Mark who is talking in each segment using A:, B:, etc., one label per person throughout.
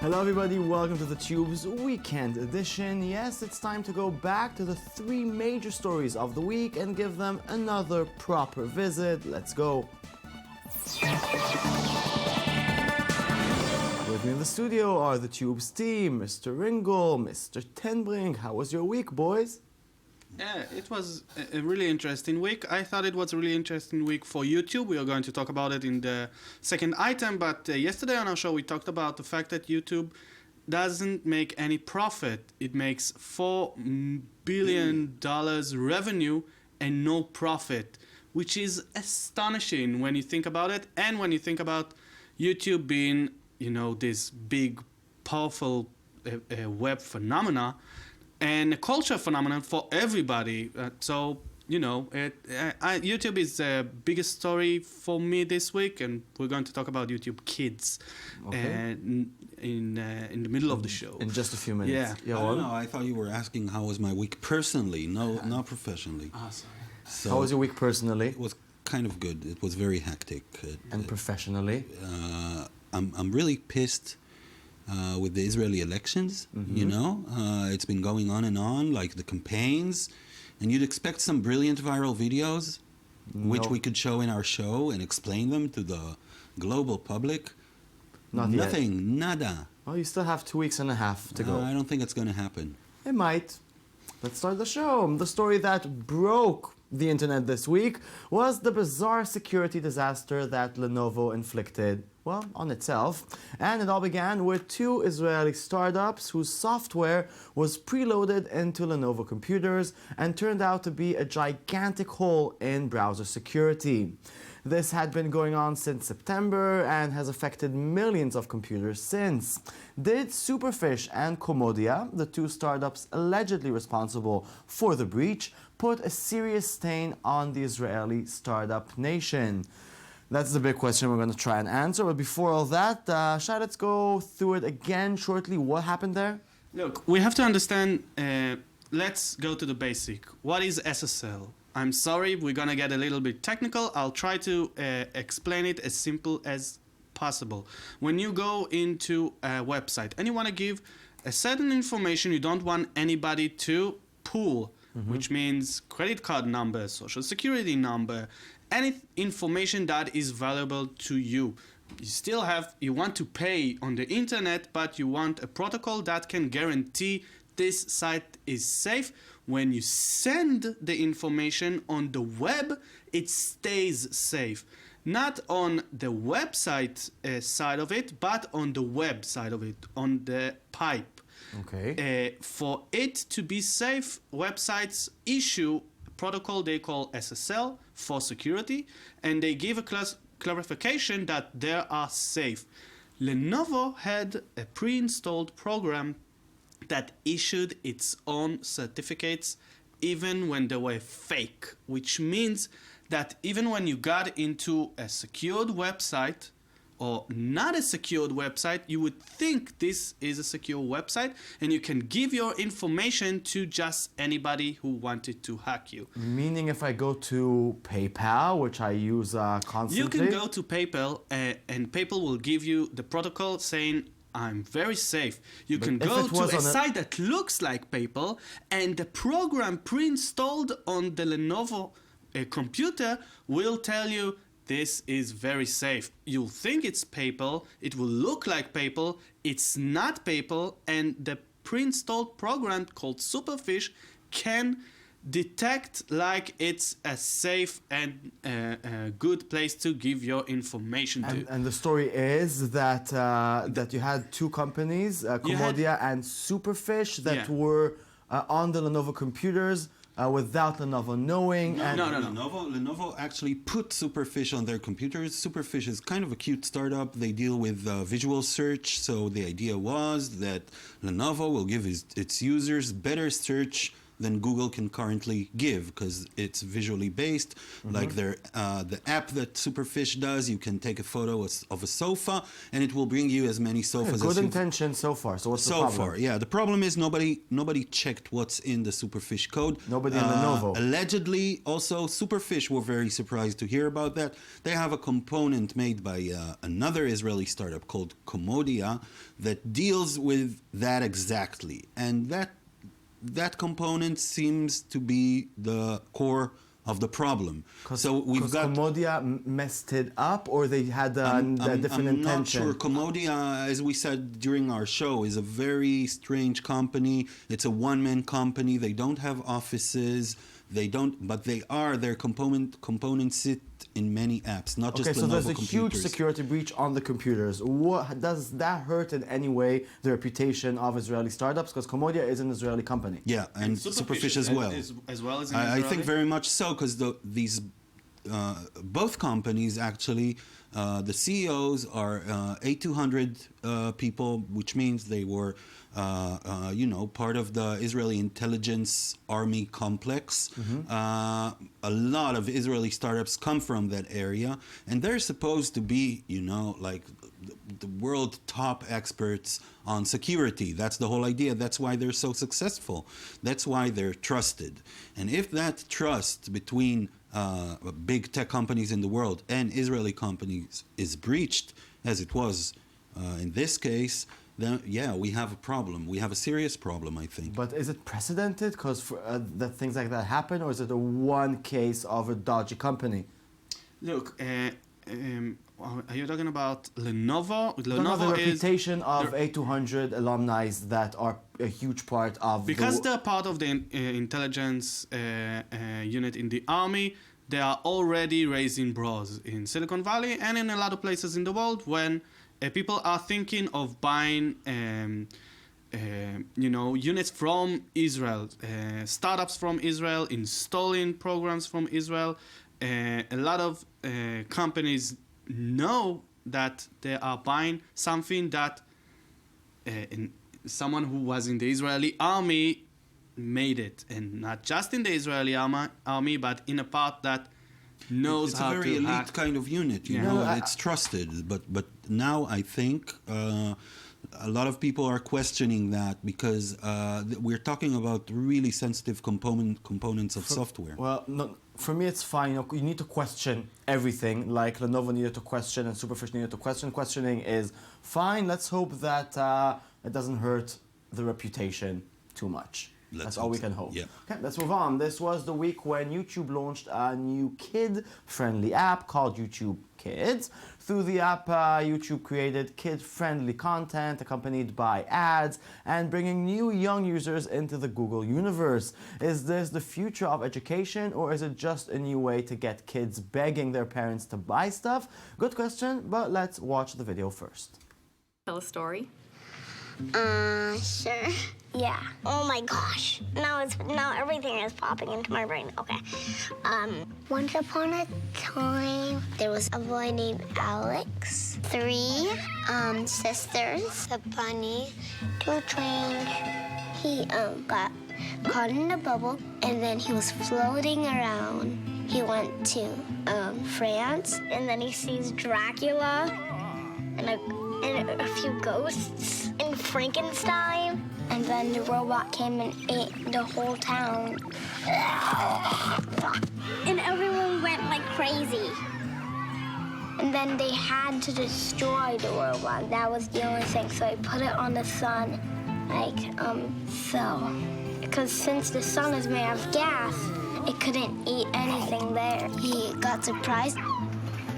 A: Hello everybody, welcome to theTube's Weekend Edition. Yes, it's time to go back to the three major stories of the week and give them another proper visit. Let's go. With me in the studio are theTube's team, Mr. Ringel, Mr. Tenbrink. How was your week, boys?
B: Yeah, it was a really interesting week. I thought it was a really interesting week for YouTube. We are going to talk about it in the second item, but yesterday on our show we talked about the fact that YouTube doesn't make any profit. It makes $4 billion revenue and no profit, which is astonishing when you think about it, and when you think about YouTube being, you know, this big, powerful web phenomena and a culture phenomenon for everybody. So, you know, YouTube is the biggest story for me this week, and we're going to talk about YouTube Kids in the middle of the show.
A: In just a few minutes.
B: Yeah.
C: I don't know. I thought you were asking how was my week personally, not professionally.
B: Sorry.
C: So
A: How was your week personally?
C: It was kind of good. It was very hectic.
A: And professionally?
C: I'm really pissed with the Israeli elections. You know, it's been going on, like the campaigns, and you'd expect some brilliant viral videos, which we could show in our show and explain them to the global public. Nothing,
A: yet.
C: Nada.
A: Well, you still have 2.5 weeks to go.
C: I don't think it's going to happen.
A: It might. Let's start the show. The story that broke the internet this week was the bizarre security disaster that Lenovo inflicted, well, on itself. And it all began with two Israeli startups whose software was preloaded into Lenovo computers and turned out to be a gigantic hole in browser security. This had been going on since September and has affected millions of computers since. Did Superfish and Komodia, the two startups allegedly responsible for the breach, put a serious stain on the Israeli startup nation? That's the big question we're going to try and answer. But before all that, Shai, let's go through it again shortly. What happened there?
B: Look, we have to understand, let's go to the basic. What is SSL? I'm sorry, we're going to get a little bit technical. I'll try to explain it as simple as possible. When you go into a website and you want to give a certain information you don't want anybody to pull, which means credit card number, social security number, any information that is valuable to you. You want to pay on the internet, but you want a protocol that can guarantee this site is safe. When you send the information on the web, it stays safe. Not on the website side of it, but on the web side of it, on the pipe.
A: Okay.
B: For it to be safe, websites issue a protocol they call SSL for security, and they give a clarification that they are safe. Lenovo had a pre-installed program that issued its own certificates even when they were fake, which means that even when you got into a secured website or not a secured website, you would think this is a secure website and you can give your information to just anybody who wanted to hack you.
A: Meaning if I go to PayPal, which I use constantly...
B: You can go to PayPal and PayPal will give you the protocol saying, I'm very safe. You can go to a site that looks like PayPal, and the program pre-installed on the Lenovo computer will tell you this is very safe. You'll think it's PayPal, it will look like PayPal, it's not PayPal, and the pre-installed program called Superfish can detect like it's a safe and a good place to give your information to.
A: And the story is that that you had two companies, Komodia and Superfish, that were on the Lenovo computers without Lenovo knowing.
C: No. Lenovo actually put Superfish on their computers. Superfish is kind of a cute startup. They deal with visual search. So the idea was that Lenovo will give its users better search than Google can currently give because it's visually based. Like the app that Superfish does, you can take a photo of a sofa and it will bring you as many sofas
A: Good
C: as
A: intention so far. So what's the
C: so
A: problem?
C: far. Yeah, the problem is nobody checked what's in the Superfish code.
A: Nobody in Lenovo.
C: Allegedly, also Superfish were very surprised to hear about that. They have a component made by another Israeli startup called Komodia that deals with that exactly, and that component seems to be the core of the problem. So we've got
A: Komodia messed it up, or they had a different
C: I'm
A: intention.
C: not sure. Komodia, as we said during our show, is a very strange company. It's a one-man company. They don't have offices. But their components sit in many apps, not just Lenovo
A: so there's a
C: computers.
A: huge security breach on the computers. Does that hurt in any way the reputation of Israeli startups? Because Komodia is an Israeli company.
C: Yeah, and Superfish as well.
B: As well as
C: I think very much so, because these both companies actually, the CEOs are A200 people, which means they were, part of the Israeli intelligence army complex. A lot of Israeli startups come from that area, and they're supposed to be, like the world top experts on security. That's the whole idea. That's why they're so successful. That's why they're trusted. And if that trust between big tech companies in the world and Israeli companies is breached, as it was in this case, then we have a problem. We have a serious problem, I think.
A: But is it precedented? Because that things like that happen, or is it a one case of a dodgy company?
B: Look, are you talking about Lenovo?
A: Lenovo the reputation of A200 alumni that are a huge part of
B: because they're part of the intelligence unit in the army. They are already raising bras in Silicon Valley and in a lot of places in the world when people are thinking of buying units from Israel, startups from Israel, installing programs from Israel. A lot of companies know that they are buying something that someone who was in the Israeli army made it, and not just in the Israeli army, but in a part that knows how to
C: It's a very elite kind of unit, and it's trusted. But now I think a lot of people are questioning that because we're talking about really sensitive components of software.
A: Well, no, for me it's fine. You need to question everything, like Lenovo needed to question and Superfish needed to question. Questioning is fine. Let's hope that it doesn't hurt the reputation too much. That's all we can hope.
C: Yeah.
A: Okay, let's move on. This was the week when YouTube launched a new kid-friendly app called YouTube Kids. Through the app, YouTube created kid-friendly content accompanied by ads and bringing new young users into the Google universe. Is this the future of education, or is it just a new way to get kids begging their parents to buy stuff? Good question, but let's watch the video first.
D: Tell a story.
E: Sure. Yeah. Oh my gosh. Now everything is popping into my brain. Okay. Once upon a time, there was a boy named Alex. 3 sisters, a bunny, 2 twins. He got caught in a bubble, and then he was floating around. He went to France, and then he sees Dracula and a few ghosts and Frankenstein. And then the robot came and ate the whole town. And everyone went like crazy. And then they had to destroy the robot. That was the only thing. So I put it on the sun, so. Because since the sun is made of gas, it couldn't eat anything there. He got surprised.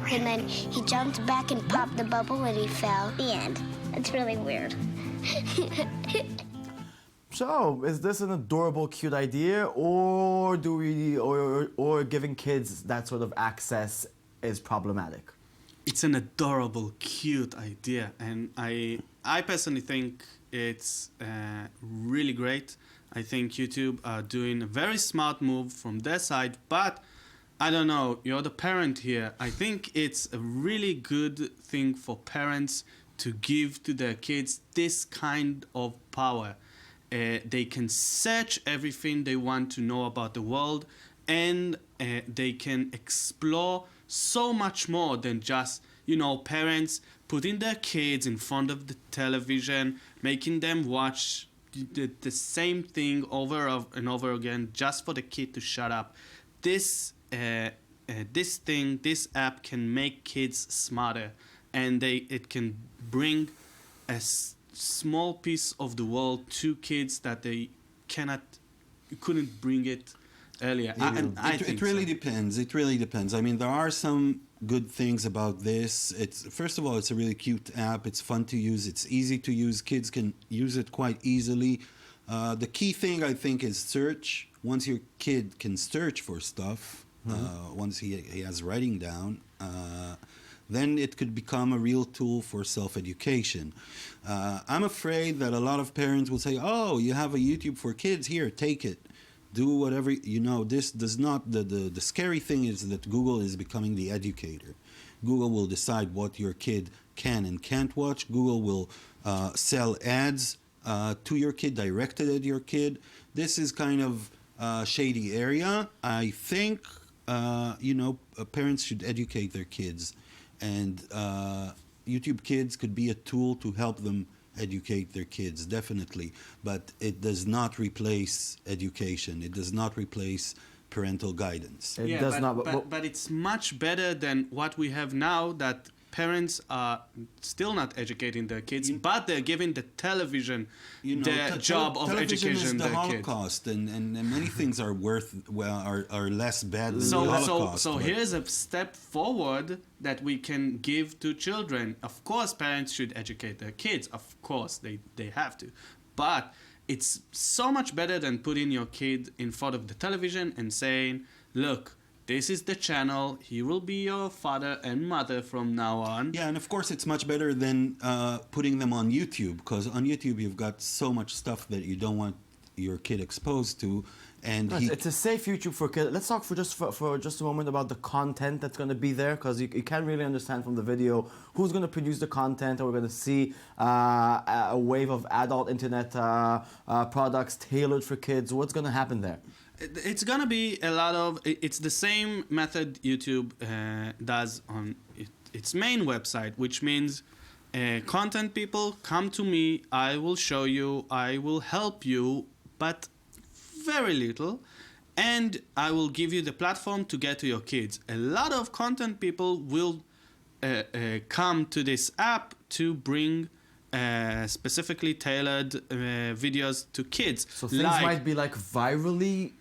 E: And then he jumped back and popped the bubble and he fell. The end. It's really weird.
A: So, is this an adorable, cute idea, or or giving kids that sort of access is problematic?
B: It's an adorable, cute idea, and I personally think it's really great. I think YouTube are doing a very smart move from their side, but I don't know, you're the parent here. I think it's a really good thing for parents to give to their kids this kind of power. They can search everything they want to know about the world, and they can explore so much more than just, parents putting their kids in front of the television, making them watch the same thing over and over again just for the kid to shut up. This app can make kids smarter, and it can bring a small piece of the world to kids that they couldn't bring it earlier. I think
C: it really depends. It really depends. I mean, there are some good things about this. First of all, it's a really cute app. It's fun to use. It's easy to use. Kids can use it quite easily. The key thing, I think, is search. Once your kid can search for stuff, once he has writing down, then it could become a real tool for self-education. I'm afraid that a lot of parents will say, oh, you have a YouTube for kids, here, take it. Do whatever, this does not, the scary thing is that Google is becoming the educator. Google will decide what your kid can and can't watch. Google will sell ads to your kid, directed at your kid. This is kind of a shady area. I think, parents should educate their kids. And YouTube Kids could be a tool to help them educate their kids, definitely. But it does not replace education. It does not replace parental guidance.
A: It does not.
B: But it's much better than what we have now, that parents are still not educating their kids, but they're giving the television the job of educating their kids.
C: Holocaust, and many things are are less bad than the Holocaust.
B: So here's a step forward that we can give to children. Of course, parents should educate their kids. Of course, they have to. But it's so much better than putting your kid in front of the television and saying, look, this is the channel. He will be your father and mother from now on.
C: Yeah, and of course it's much better than putting them on YouTube, because on YouTube you've got so much stuff that you don't want your kid exposed to. And
A: it's a safe YouTube for kids. Let's talk for just a moment about the content that's going to be there, because you can't really understand from the video who's going to produce the content. Or we're going to see a wave of adult internet products tailored for kids. What's going to happen there?
B: It's gonna be a lot of. It's the same method YouTube does on its main website, which means content people come to me. I will show you. I will help you, but very little, and I will give you the platform to get to your kids. A lot of content people will come to this app to bring specifically tailored videos to kids.
A: So things might be like virally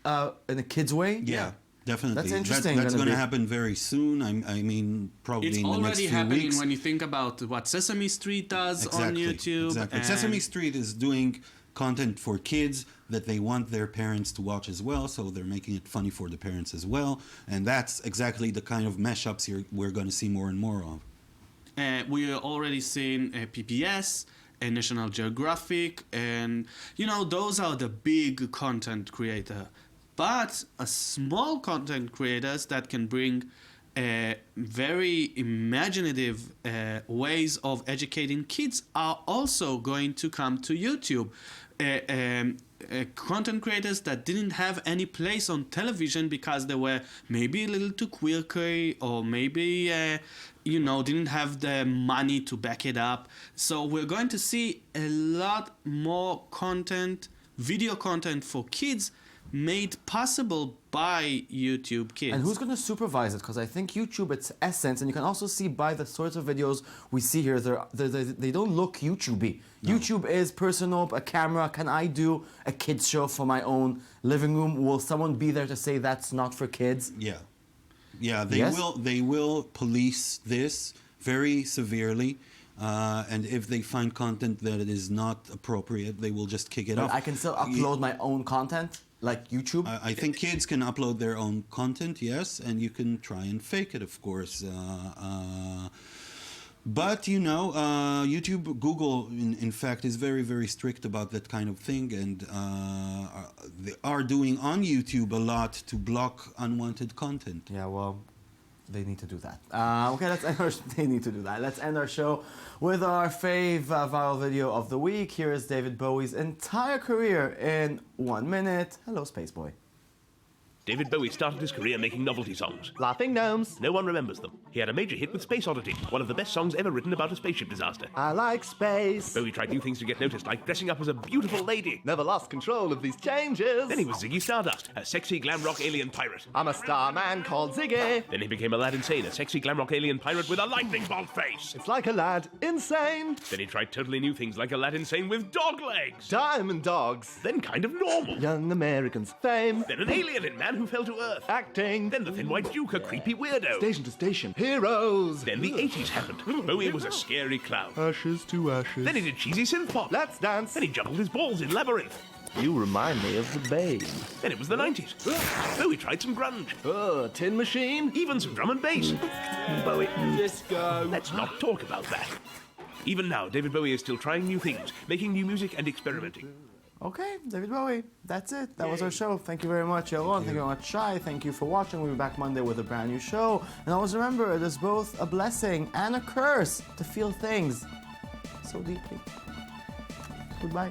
A: in a kid's way?
C: Yeah, definitely.
A: That's interesting.
C: That's going to happen very soon. I mean, probably in the next few weeks.
B: It's already happening when you think about what Sesame Street does on YouTube.
C: Exactly. Sesame Street is doing content for kids that they want their parents to watch as well, so they're making it funny for the parents as well. And that's exactly the kind of mashups we're going to see more and more of.
B: We are already seeing PBS and National Geographic, and those are the big content creator. But a small content creators that can bring very imaginative ways of educating kids are also going to come to YouTube. Content creators that didn't have any place on television because they were maybe a little too quirky, or maybe didn't have the money to back it up. So we're going to see a lot more content, video content for kids, made possible by YouTube Kids.
A: And who's going to supervise it? Because I think YouTube, its essence, and you can also see by the sorts of videos we see here, they don't look YouTube-y. No. YouTube is personal, a camera. Can I do a kids show for my own living room? Will someone be there to say that's not for kids?
C: Yeah, they will police this very severely. And if they find content that is not appropriate, they will just kick it off.
A: I can still upload my own content, like YouTube?
C: I think kids can upload their own content, yes, and you can try and fake it, of course. But, YouTube, Google, in fact, is very, very strict about that kind of thing, and they are doing on YouTube a lot to block unwanted content.
A: Yeah, well, They need to do that. Okay, they need to do that. Let's end our show with our fave viral video of the week. Here is David Bowie's entire career in 1 minute. Hello, Space Boy.
D: David Bowie started his career making novelty songs.
F: Laughing Gnomes.
D: No one remembers them. He had a major hit with Space Oddity, one of the best songs ever written about a spaceship disaster.
F: I like space.
D: Bowie tried new things to get noticed, like dressing up as a beautiful lady.
F: Never lost control of these changes.
D: Then he was Ziggy Stardust, a sexy glam rock alien pirate.
F: I'm a star man called Ziggy.
D: Then he became Aladdin Sane, a sexy glam rock alien pirate with a lightning bolt face.
F: It's like a lad, insane.
D: Then he tried totally new things like Aladdin Sane with dog legs.
F: Diamond dogs.
D: Then kind of normal.
F: Young Americans. Fame.
D: Then an alien in Man Who Fell to Earth.
F: Acting.
D: Then the Thin White Duke, a creepy weirdo.
F: Station to station. Heroes.
D: Then the 80s happened. Bowie was a scary clown.
F: Ashes to ashes.
D: Then he did cheesy synth pop.
F: Let's dance.
D: Then he juggled his balls in Labyrinth.
F: You remind me of the Babe.
D: Then it was the 90s. Bowie tried some grunge.
F: Tin Machine.
D: Even some drum and bass. Bowie.
F: Disco.
D: Let's not talk about that. Even now, David Bowie is still trying new things, making new music and experimenting.
A: Okay, David Bowie. That's it. That was our show. Thank you very much, Yaron. Thank you very much, Shai. Thank you for watching. We'll be back Monday with a brand new show. And always remember, it is both a blessing and a curse to feel things so deeply. Goodbye.